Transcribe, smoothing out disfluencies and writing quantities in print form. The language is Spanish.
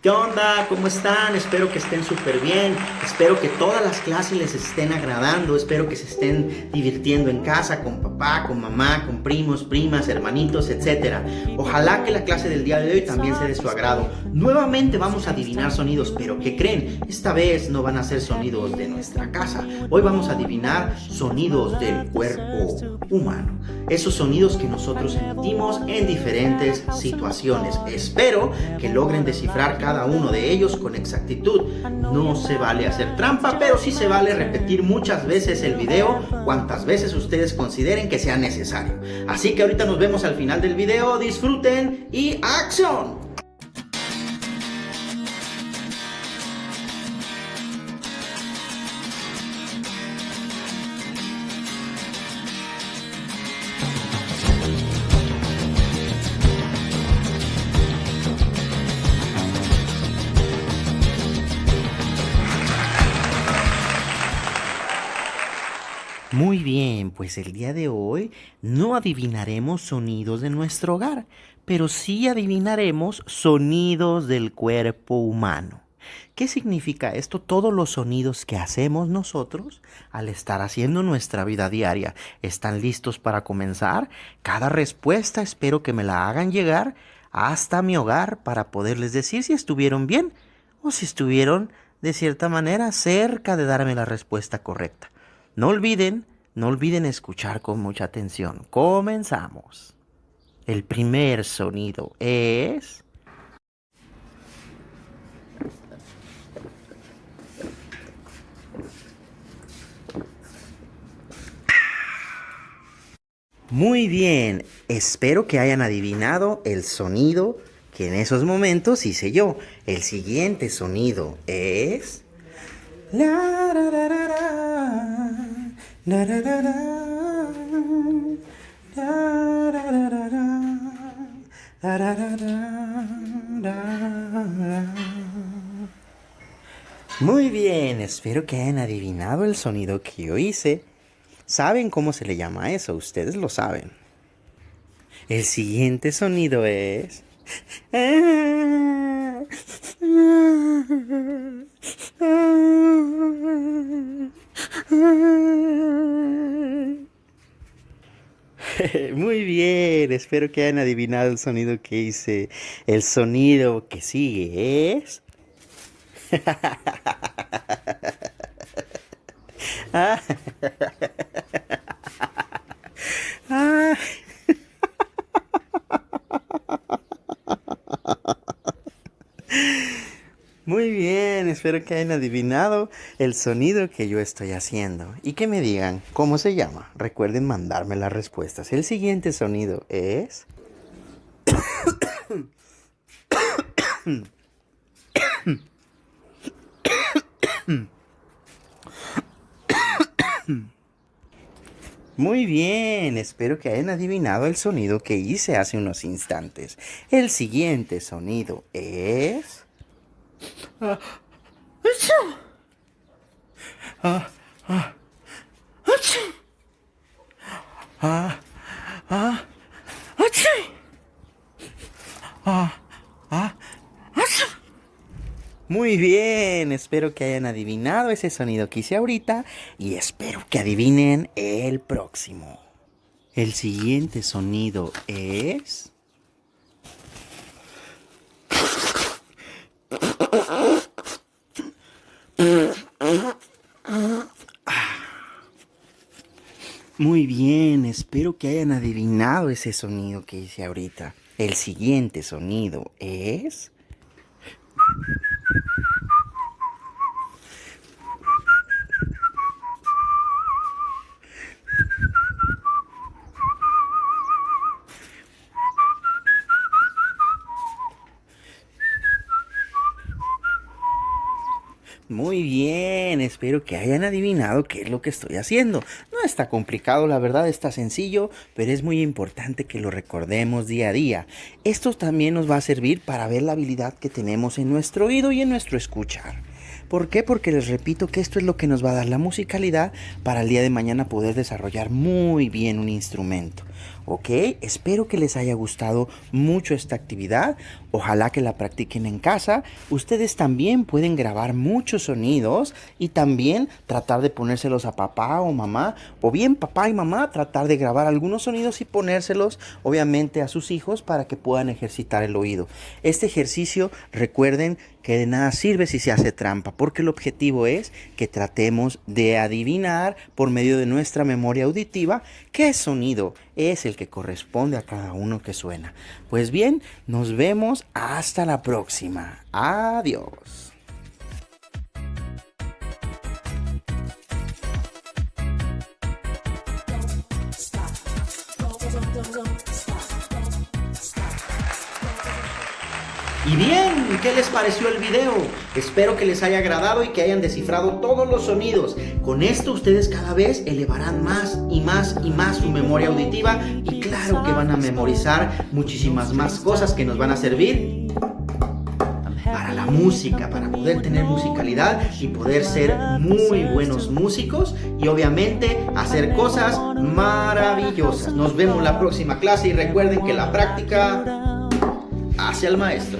¿Qué onda? ¿Cómo están? Espero que estén súper bien. Espero que todas las clases les estén agradando. Espero que se estén divirtiendo en casa con papá, con mamá, con primos, primas, hermanitos, etcétera. Ojalá que la clase del día de hoy también sea de su agrado. Nuevamente vamos a adivinar sonidos, pero ¿qué creen? Esta vez no van a ser sonidos de nuestra casa. Hoy vamos a adivinar sonidos del cuerpo humano. Esos sonidos que nosotros emitimos en diferentes situaciones. Espero que logren descifrar cada uno de ellos con exactitud. No se vale hacer trampa, pero sí se vale repetir muchas veces el video, cuantas veces ustedes consideren que sea necesario. Así que ahorita nos vemos al final del video. Disfruten y ¡acción! Muy bien, pues el día de hoy no adivinaremos sonidos de nuestro hogar, pero sí adivinaremos sonidos del cuerpo humano. ¿Qué significa esto? Todos los sonidos que hacemos nosotros al estar haciendo nuestra vida diaria. ¿Están listos para comenzar? Cada respuesta espero que me la hagan llegar hasta mi hogar para poderles decir si estuvieron bien o si estuvieron de cierta manera cerca de darme la respuesta correcta. No olviden escuchar con mucha atención. Comenzamos. El primer sonido es... Muy bien, espero que hayan adivinado el sonido que en esos momentos hice yo. El siguiente sonido es... La, ra, ra, ra, ra. La, ra, ra, ra. La, ra, ra, ra, ra. La, ra, ra, ra, ra. Muy bien, espero que hayan adivinado el sonido que yo hice. ¿Saben cómo se le llama eso? Ustedes lo saben. El siguiente sonido es... Muy bien, espero que hayan adivinado el sonido que hice. El sonido que sigue es... Ah, ah. Muy bien, espero que hayan adivinado el sonido que yo estoy haciendo y que me digan cómo se llama. Recuerden mandarme las respuestas. El siguiente sonido es... Muy bien, espero que hayan adivinado el sonido que hice hace unos instantes. El siguiente sonido es... Ah, ¡achú! Ah, ah, ¡achú! Ah, ah, ¡achú! Ah, ah, ¡achú! Muy bien, espero que hayan adivinado ese sonido que hice ahorita y espero que adivinen el próximo. El siguiente sonido es... Muy bien, espero que hayan adivinado ese sonido que hice ahorita. El siguiente sonido es... Muy bien, espero que hayan adivinado qué es lo que estoy haciendo. No está complicado, la verdad está sencillo, pero es muy importante que lo recordemos día a día. Esto también nos va a servir para ver la habilidad que tenemos en nuestro oído y en nuestro escuchar. ¿Por qué? Porque les repito que esto es lo que nos va a dar la musicalidad para el día de mañana poder desarrollar muy bien un instrumento. ¿Ok? Espero que les haya gustado mucho esta actividad. Ojalá que la practiquen en casa. Ustedes también pueden grabar muchos sonidos y también tratar de ponérselos a papá o mamá, o bien papá y mamá tratar de grabar algunos sonidos y ponérselos obviamente a sus hijos para que puedan ejercitar el oído. Este ejercicio, recuerden que de nada sirve si se hace trampa, porque el objetivo es que tratemos de adivinar por medio de nuestra memoria auditiva qué sonido es el que corresponde a cada uno que suena. Pues bien, nos vemos hasta la próxima. Adiós. Y bien, ¿qué les pareció el video? Espero que les haya agradado y que hayan descifrado todos los sonidos. Con esto ustedes cada vez elevarán más y más y más su memoria auditiva y claro que van a memorizar muchísimas más cosas que nos van a servir para la música, para poder tener musicalidad y poder ser muy buenos músicos y obviamente hacer cosas maravillosas. Nos vemos en la próxima clase y recuerden que la práctica hace al maestro.